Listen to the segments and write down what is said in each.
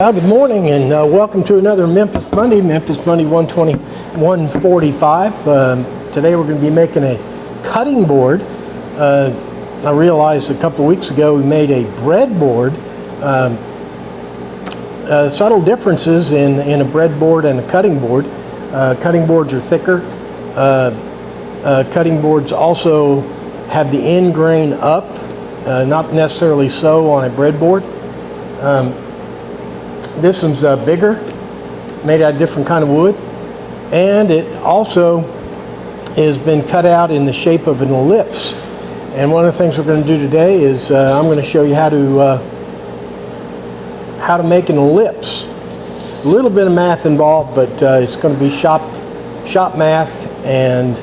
Well, good morning and welcome to another Memphis Monday 145. Today we're going to be making a cutting board. I realized a couple of weeks ago we made a breadboard. Subtle differences in a breadboard and a cutting board. Cutting boards are thicker. Cutting boards also have the end grain up, not necessarily so on a breadboard. This one's bigger, made out of different kind of wood, and it also has been cut out in the shape of an ellipse. And one of the things we're going to do today is I'm going to show you how to make an ellipse. A little bit of math involved, but it's going to be shop math, and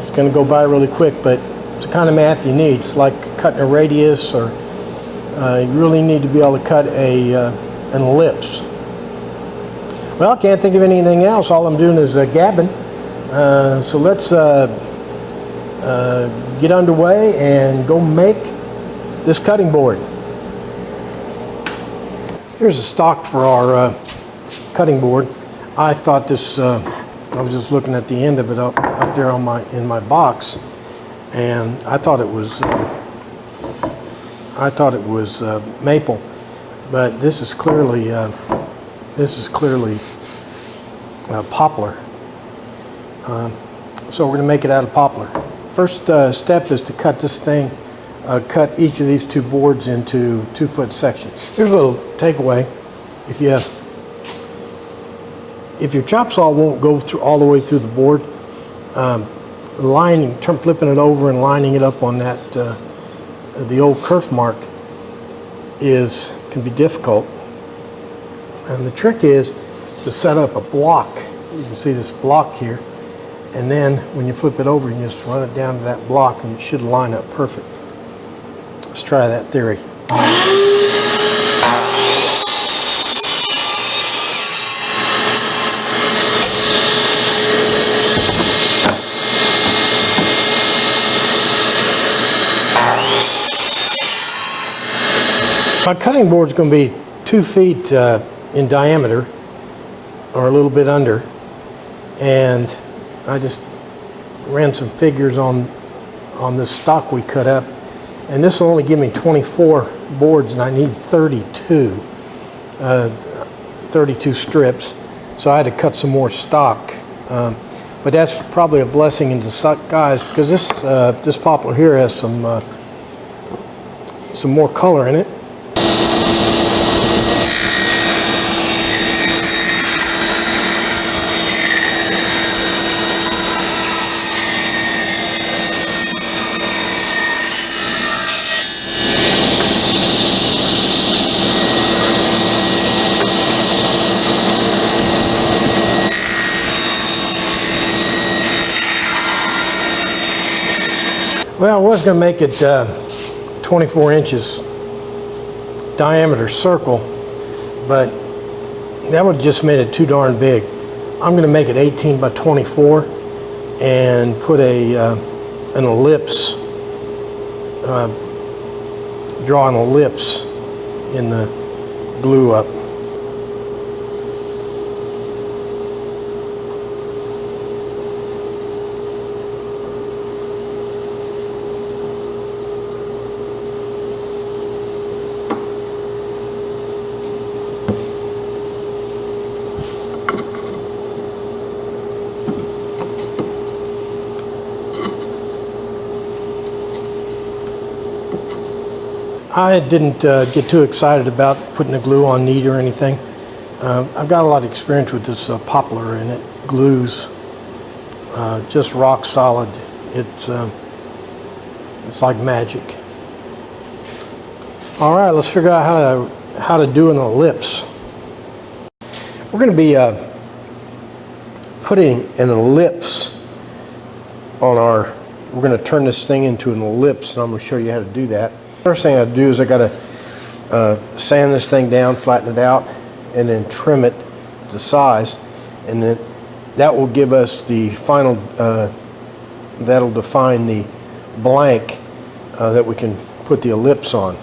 it's going to go by really quick. But it's the kind of math you need. It's like cutting a radius, or you really need to be able to cut an ellipse. Well, I can't think of anything else. All I'm doing is gabbing. So let's get underway and go make this cutting board. Here's a stock for our cutting board. I thought this. I was just looking at the end of it up there on in my box, and I thought it was maple. But this is clearly poplar. So we're going to make it out of poplar. First step is to cut this thing. Cut each of these two boards into 2-foot sections. Here's a little takeaway: if your chop saw won't go through all the way through the board, flipping it over and lining it up on that the old kerf mark can be difficult. And the trick is to set up a block. You can see this block here, and then when you flip it over, you just run it down to that block and it should line up perfect. Let's try that theory. My cutting board is going to be 2 feet in diameter, or a little bit under, and I just ran some figures on this stock we cut up, and this will only give me 24 boards, and I need 32 strips, so I had to cut some more stock. But that's probably a blessing in disguise, because this poplar here has some more color in it. Well, I was going to make it 24 inches diameter circle, but that would have just made it too darn big. I'm going to make it 18 by 24 and put an ellipse, draw an ellipse in the glue up. I didn't get too excited about putting the glue on neat or anything. I've got a lot of experience with this poplar, and it glues just rock solid. It's like magic. All right, let's figure out how to do an ellipse. We're going to be putting an ellipse on our. We're going to turn this thing into an ellipse, and I'm going to show you how to do that. First thing I do is I got to sand this thing down, flatten it out, and then trim it to size, and then that will give us the final. That'll define the blank that we can put the ellipse on.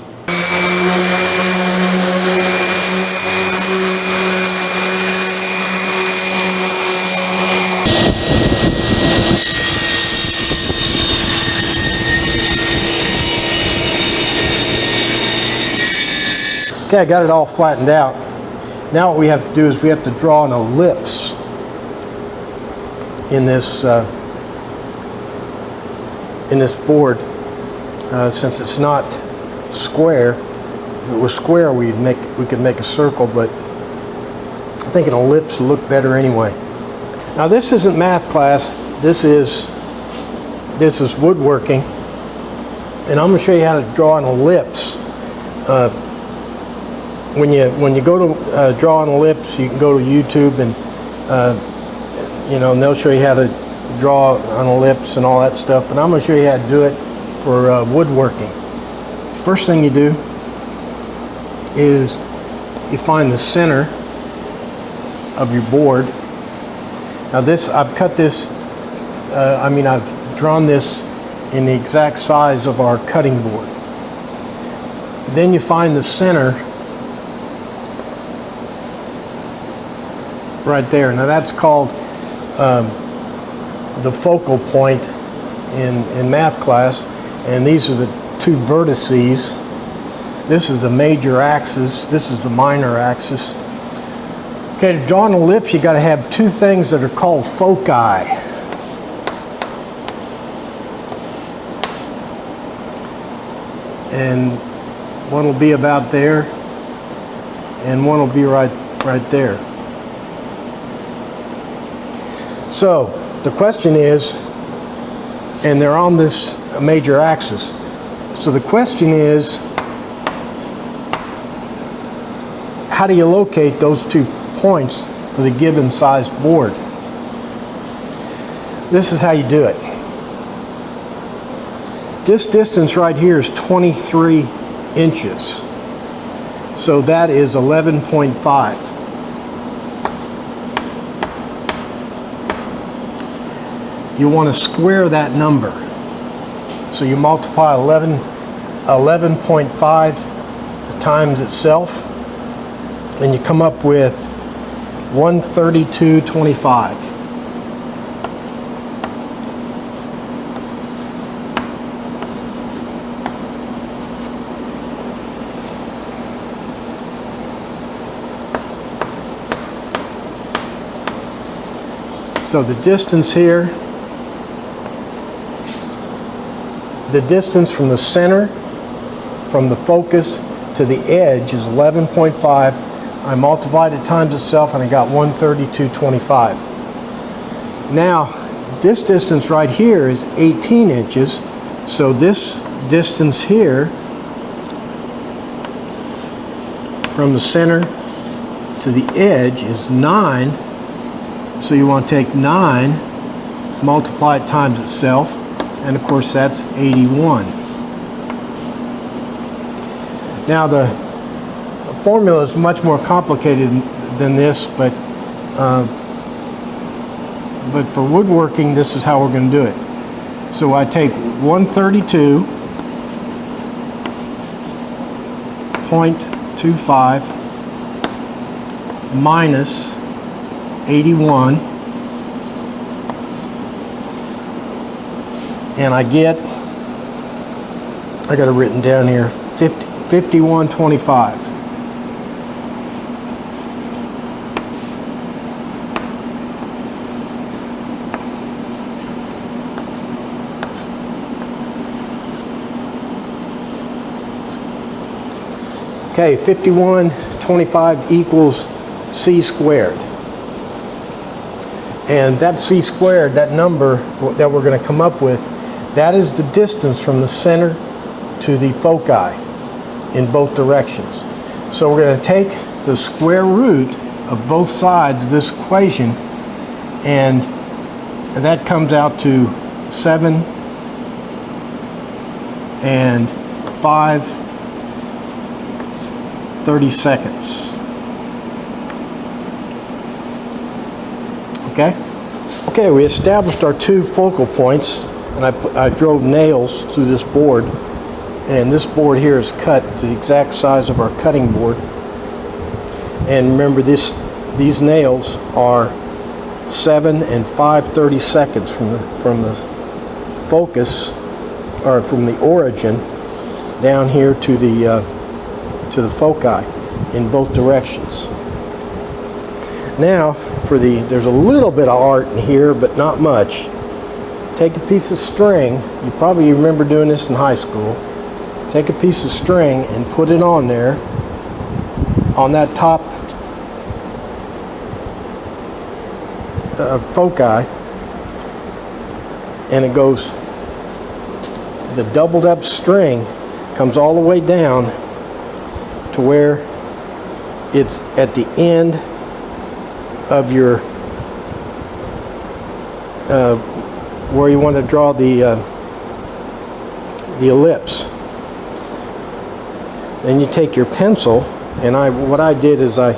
Okay, I got it all flattened out. Now what we have to do is we have to draw an ellipse in this board. Since it's not square, if it was square we could make a circle, but I think an ellipse will look better anyway. Now this isn't math class. This is woodworking, and I'm going to show you how to draw an ellipse. When you go to draw an ellipse, you can go to YouTube and and they'll show you how to draw an ellipse and all that stuff. But I'm going to show you how to do it for woodworking. First thing you do is you find the center of your board. Now I've cut this. I've drawn this in the exact size of our cutting board. Then you find the center right there. Now that's called the focal point in math class, and these are the two vertices. This is the major axis, this is the minor axis. Okay, to draw an ellipse you got to have two things that are called foci. And one will be about there and one will be right there. So the question is, and they're on this major axis, so the question is, how do you locate those 2 points for the given sized board? This is how you do it. This distance right here is 23 inches. So that is 11.5. You want to square that number. So you multiply 11.5 times itself, and you come up with 132.25. So the distance here, the distance from the center, from the focus to the edge is 11.5. I multiplied it times itself and I got 132.25. Now, this distance right here is 18 inches. So this distance here from the center to the edge is 9. So you want to take 9, multiply it times itself, and of course that's 81. Now the formula is much more complicated than this, but for woodworking this is how we're going to do it. So I take 132.25 minus 81, and I got it written down here, 51.25. Okay, 51.25 equals c squared. And that c squared, that number that we're going to come up with, that is the distance from the center to the foci in both directions. So we're going to take the square root of both sides of this equation, and that comes out to 7 and 5/32. Okay, we established our 2 focal points, and I drove nails through this board, and this board here is cut to the exact size of our cutting board. And remember, these nails are 7 and 5/32 from the focus, or from the origin down here to the foci. in both directions. Now, there's a little bit of art in here, but not much. Take a piece of string. You probably remember doing this in high school. Take a piece of string and put it on there, on that top foci, and it goes, the doubled up string comes all the way down to where it's at the end of your where you want to draw the ellipse. Then you take your pencil, and what I did is I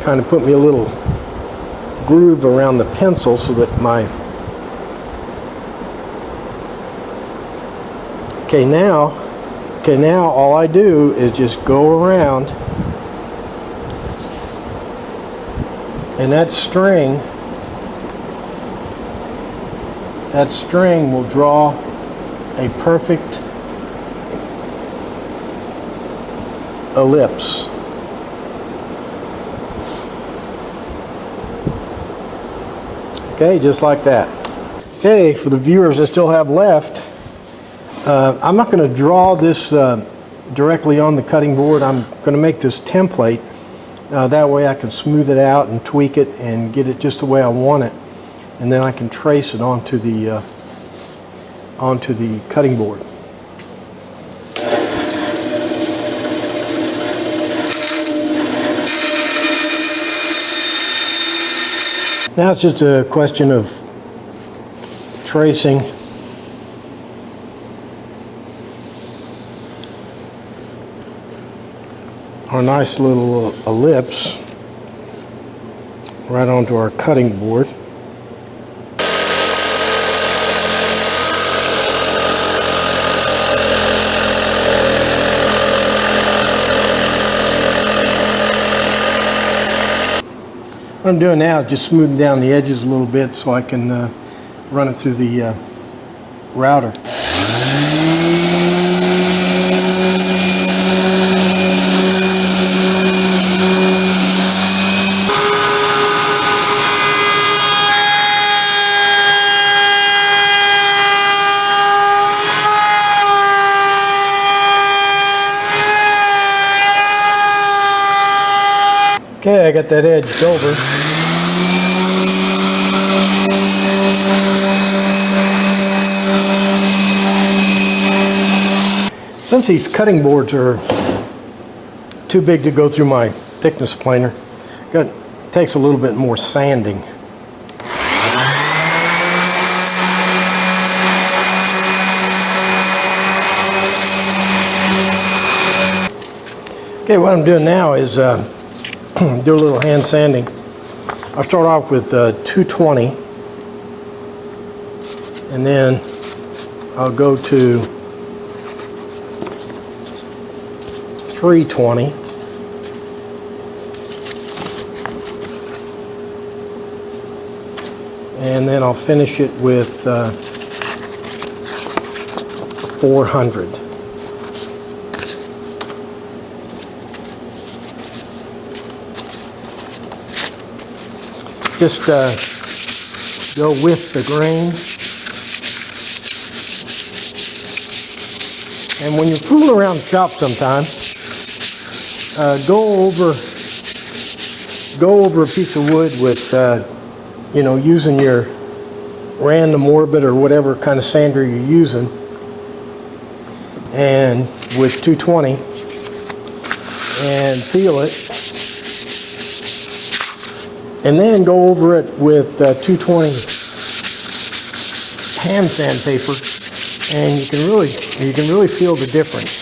kind of put me a little groove around the pencil so that okay, now all I do is just go around, and that string will draw a perfect ellipse. Okay, just like that. Okay, for the viewers I still have left, I'm not going to draw this directly on the cutting board. I'm going to make this template. That way I can smooth it out and tweak it and get it just the way I want it. And then I can trace it onto the cutting board. Now it's just a question of tracing our nice little ellipse right onto our cutting board. What I'm doing now is just smoothing down the edges a little bit so I can run it through the router. Okay, I got that edged over. Since these cutting boards are too big to go through my thickness planer, it takes a little bit more sanding. Okay, what I'm doing now is do a little hand sanding. I'll start off with 220, and then I'll go to 320, and then I'll finish it with 400. Just go with the grain. And when you're fooling around the shop sometimes, go over a piece of wood with, using your random orbit or whatever kind of sander you're using, and with 220, and feel it. And then go over it with 220 hand sandpaper, and you can really feel the difference.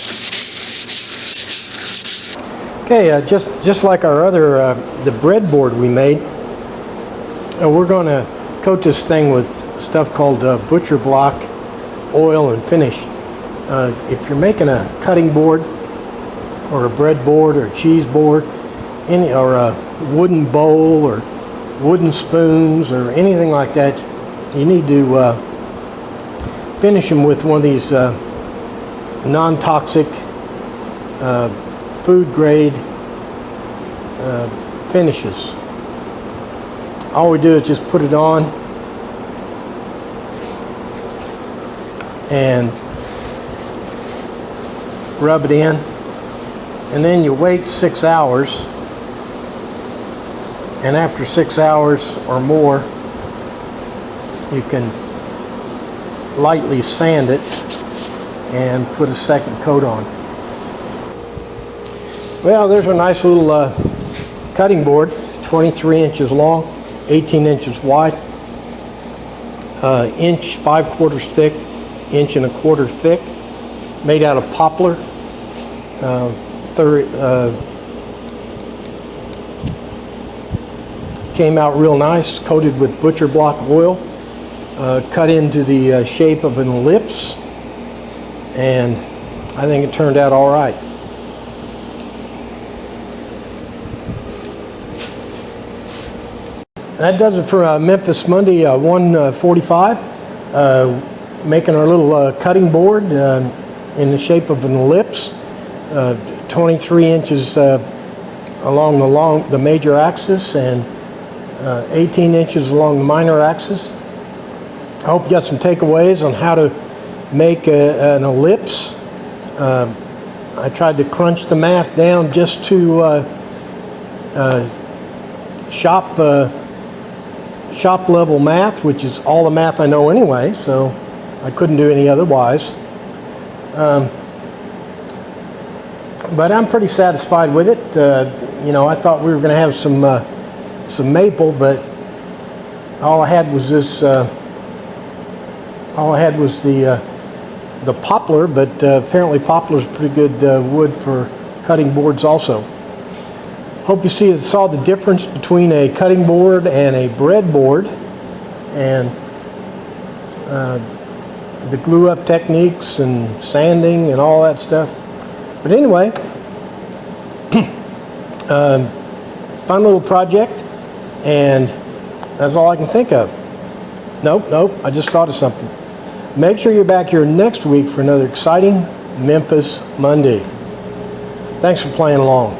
Okay, just like our other the breadboard we made, we're going to coat this thing with stuff called butcher block oil and finish. If you're making a cutting board or a bread board or a cheese board, or a wooden bowl or wooden spoons or anything like that, you need to finish them with one of these non-toxic food grade finishes. All we do is just put it on and rub it in, and then you wait 6 hours, and after 6 hours or more you can lightly sand it and put a second coat on. Well, there's a nice little cutting board, 23 inches long, 18 inches wide, inch 5/4 thick, inch and a quarter thick, made out of poplar. Came out real nice, coated with butcher block oil, cut into the shape of an ellipse, and I think it turned out all right. That does it for Memphis Monday 145. Making our little cutting board in the shape of an ellipse, 23 inches along the major axis and 18 inches along the minor axis. I hope you got some takeaways on how to make an ellipse. I tried to crunch the math down just to shop level math, which is all the math I know anyway, so I couldn't do any otherwise. But I'm pretty satisfied with it. You know, I thought we were going to have some maple, but all I had was this. All I had was the poplar, but apparently poplar is pretty good wood for cutting boards also. Hope you saw the difference between a cutting board and a breadboard, and the glue up techniques and sanding and all that stuff. But anyway, fun little project, and that's all I can think of. Nope, I just thought of something. Make sure you're back here next week for another exciting Memphis Monday. Thanks for playing along.